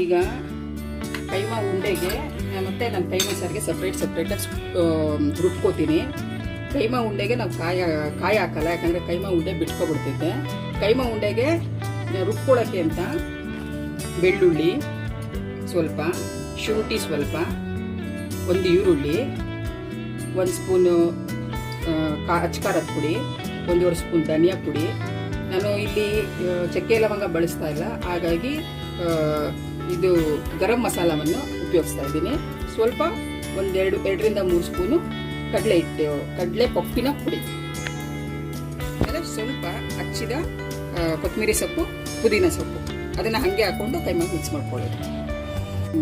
ಈಗ ಕೈಮಾ ಉಂಡೆಗೆ ಮತ್ತು ನಾನು ಕೈಮಾ ಸಾರಿಗೆ ಸಪ್ರೇಟಾಗಿ ರುಬ್ಕೋತೀನಿ. ಕೈಮಾ ಉಂಡೆಗೆ ನಾವು ಕಾಯಿ ಹಾಕಲ್ಲ, ಯಾಕಂದರೆ ಕೈಮಾ ಉಂಡೆ ಬಿಟ್ಕೊಬಿಡ್ತೈತೆ. ಕೈಮಾ ಉಂಡೆಗೆ ರುಬ್ಕೊಳ್ಳೋಕ್ಕೆ ಅಂತ ಬೆಳ್ಳುಳ್ಳಿ ಸ್ವಲ್ಪ, ಶುಂಠಿ ಸ್ವಲ್ಪ, ಒಂದು ಈರುಳ್ಳಿ, 1 ಸ್ಪೂನು ಅಚ್ಕಾರದ ಪುಡಿ, 1.5 ಸ್ಪೂನ್ ಧನಿಯಾ ಪುಡಿ. ನಾನು ಇಲ್ಲಿ ಚಕ್ಕೆ ಲವಂಗ ಬಳಸ್ತಾ ಇಲ್ಲ, ಹಾಗಾಗಿ ಇದು ಗರಂ ಮಸಾಲವನ್ನು ಉಪಯೋಗಿಸ್ತಾ ಇದ್ದೀನಿ. ಸ್ವಲ್ಪ 2ರಿಂದ 3 ಸ್ಪೂನು ಕಡಲೆ ಪಪ್ಪಿನ ಪುಡಿ, ಆಮೇಲೆ ಸ್ವಲ್ಪ ಹಚ್ಚಿದ ಕೊತ್ತಂಬರಿ ಸೊಪ್ಪು, ಪುದೀನ ಸೊಪ್ಪು, ಅದನ್ನು ಹಾಗೆ ಹಾಕ್ಕೊಂಡು ಕೈಮಾಗ ಮಿಕ್ಸ್ ಮಾಡ್ಕೊಳ್ಳೋದು.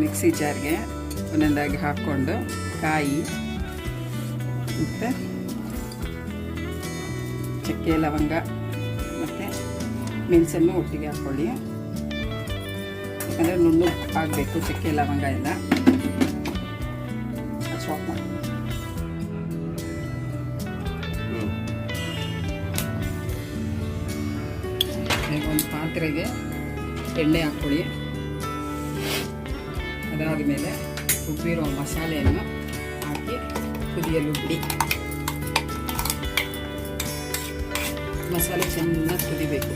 ಮಿಕ್ಸಿ ಜಾರ್ಗೆ ಒಂದೊಂದಾಗಿ ಹಾಕ್ಕೊಂಡು ಕಾಯಿ ಮತ್ತು ಚಕ್ಕೆ ಲವಂಗ ಮತ್ತು ಮೆಣಸನ್ನು ಒಟ್ಟಿಗೆ ಹಾಕ್ಕೊಳ್ಳಿ, ಯಾಕಂದರೆ ನುಣ್ಣು ಆಗಬೇಕು ಚಕ್ಕೆ ಲವಂಗ ಎಲ್ಲ. ಸ್ಟಾಪ್ ಮಾಡಿ ಒಂದು ಪಾತ್ರೆಗೆ ಎಣ್ಣೆ ಹಾಕ್ಕೊಳ್ಳಿ. ಅದಾದ ಮೇಲೆ ರುಬ್ಬಿರೋ ಮಸಾಲೆಯನ್ನು ಹಾಕಿ ಕುದಿಯಲು ಬಿಡಿ. ಮಸಾಲೆ ಚೆನ್ನಾಗಿ ಕುದಿಬೇಕು.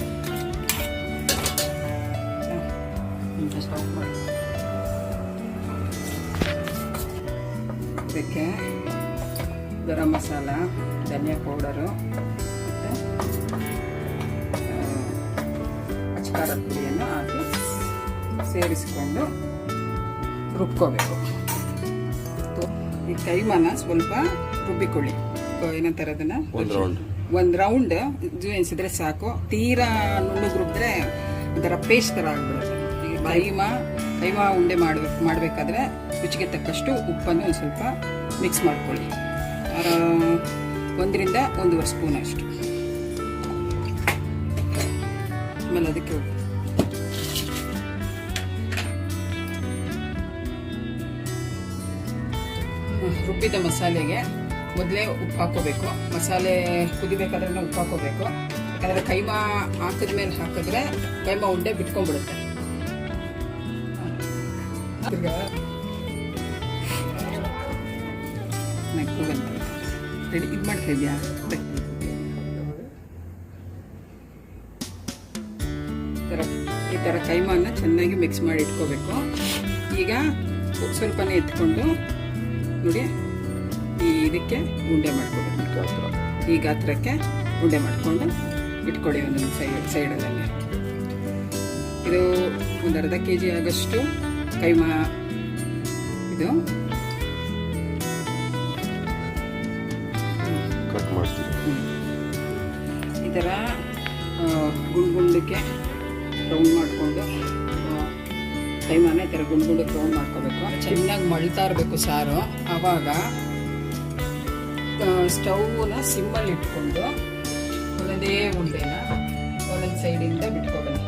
ಸ್ಟಾಪ್ ಮಾಡಿ ಅದಕ್ಕೆ ಗರಂ ಮಸಾಲ, ಧನಿಯಾ ಪೌಡರು ಮತ್ತು ಅಚ್ಕಾರದ ಪುಡಿಯನ್ನು ಹಾಕಿ ಸೇರಿಸಿಕೊಂಡು ರುಬ್ಕೋಬೇಕು. ಈ ಕೈಮಾನ ಸ್ವಲ್ಪ ರುಬ್ಬಿಕೊಳ್ಳಿ. ಏನಂತಾರೆ ಅದನ್ನು, ಒಂದು ರೌಂಡ್ ಎನಿಸಿದ್ರೆ ಸಾಕು. ತೀರಾ ನುಣ್ಣಗೆ ರುಬ್ಬಿದ್ರೆ ಒಂಥರ ಪೇಸ್ಟ್ ಥರ ಆಗ್ಬಿಡುತ್ತೆ. ಈಗ ಕೈಮಾ ಉಂಡೆ ಮಾಡಬೇಕಾದ್ರೆ ರುಚಿಗೆ ತಕ್ಕಷ್ಟು ಉಪ್ಪನ್ನು ಒಂದು ಸ್ವಲ್ಪ ಮಿಕ್ಸ್ ಮಾಡ್ಕೊಳ್ಳಿ. 1ರಿಂದ 1.5 ಸ್ಪೂನ್ ಅಷ್ಟು. ಆಮೇಲೆ ಅದಕ್ಕೆ ರುಬ್ಬಿದ ಮಸಾಲೆಗೆ ಮೊದಲೇ ಉಪ್ಪು ಹಾಕೋಬೇಕು. ಮಸಾಲೆ ಕುದಿಬೇಕಾದ್ರೆ ಉಪ್ಪು ಹಾಕೋಬೇಕು, ಯಾಕಂದರೆ ಕೈಮಾ ಹಾಕಿದ್ಮೇಲೆ ಹಾಕಿದ್ರೆ ಕೈಮಾ ಉಂಡೆ ಬಿಟ್ಕೊಂಡ್ಬಿಡುತ್ತೆ. ರೆಡಿ ಇದು ಮಾಡ್ತಾ ಇದೆಯಾ? ಈ ಥರ ಕೈಮಾನ ಚೆನ್ನಾಗಿ ಮಿಕ್ಸ್ ಮಾಡಿ ಇಟ್ಕೋಬೇಕು. ಈಗ ಸ್ವಲ್ಪನೇ ಎತ್ಕೊಂಡು ನೋಡಿ ಇದಕ್ಕೆ ಉಂಡೆ ಮಾಡ್ಕೋಬೇಕು. ಈ ಗಾತ್ರಕ್ಕೆ ಉಂಡೆ ಮಾಡಿಕೊಂಡು ಇಟ್ಕೊಳ್ಳಿ ಒಂದೊಂದು ಸೈಡಲ್ಲಿ. ಇದು ಒಂದು ಅರ್ಧ kg ಆಗಷ್ಟು ಕೈಮಾ. ಇದು ಕಟ್ ಮಾಡ್ತೀವಿ. ಈ ಥರ ಗುಂಡಕ್ಕೆ ರೌಂಡ್ ಮಾಡಿಕೊಂಡು ಕೈಮಾನ ಈ ಥರ ಗುಂಡಕ್ಕೆ ರೌಂಡ್ ಮಾಡ್ಕೋಬೇಕು. ಚೆನ್ನಾಗಿ ಮಳ್ತಾ ಇರಬೇಕು ಸಾರು. ಆವಾಗ ಸ್ಟವ್ನ ಸಿಮ್ಮಲ್ಲಿ ಇಟ್ಕೊಂಡು ಒಂದೊಂದೇ ಉಂಡೆನ ಒಂದೊಂದು ಸೈಡಿಂದ ಬಿಟ್ಕೊಬನ್ನಿ.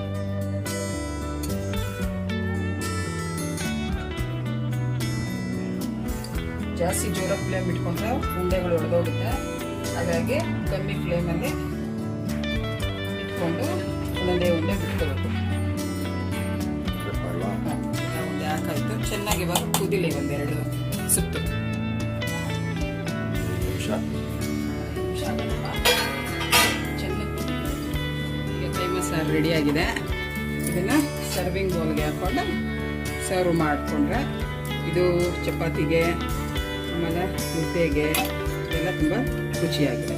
ಜಾಸ್ತಿ ಜೋರ ಫ್ಲೇಮ್ ಇಟ್ಕೊಂಡ್ರೆ ಉಂಡೆಗಳು ಹೊಡೆದೋಗುತ್ತೆ. ಹಾಗಾಗಿ ಕಮ್ಮಿ ಫ್ಲೇಮಲ್ಲಿ ಇಟ್ಕೊಂಡು ಒಂದೊಂದೇ ಉಂಡೆ ಬಿಟ್ಕೋಬೇಕು. ಉಂಡೆ ಹಾಕಾಯ್ತು. ಚೆನ್ನಾಗಿ ಇವಾಗ ಕುದಿಲಿ 1-2 ಸುತ್ತು. ಚೆನ್ನಾಗಿ ಈಗ ಕೈಮಾ ಸಾರು ರೆಡಿ ಆಗಿದೆ. ಇದನ್ನು ಸರ್ವಿಂಗ್ ಬೌಲ್ಗೆ ಹಾಕ್ಕೊಂಡು ಸರ್ವ್ ಮಾಡಿಕೊಂಡ್ರೆ ಇದು ಚಪಾತಿಗೆ ಆಮೇಲೆ ಮುದ್ದೆಗೆ ಎಲ್ಲ ತುಂಬ ರುಚಿಯಾಗಿದೆ.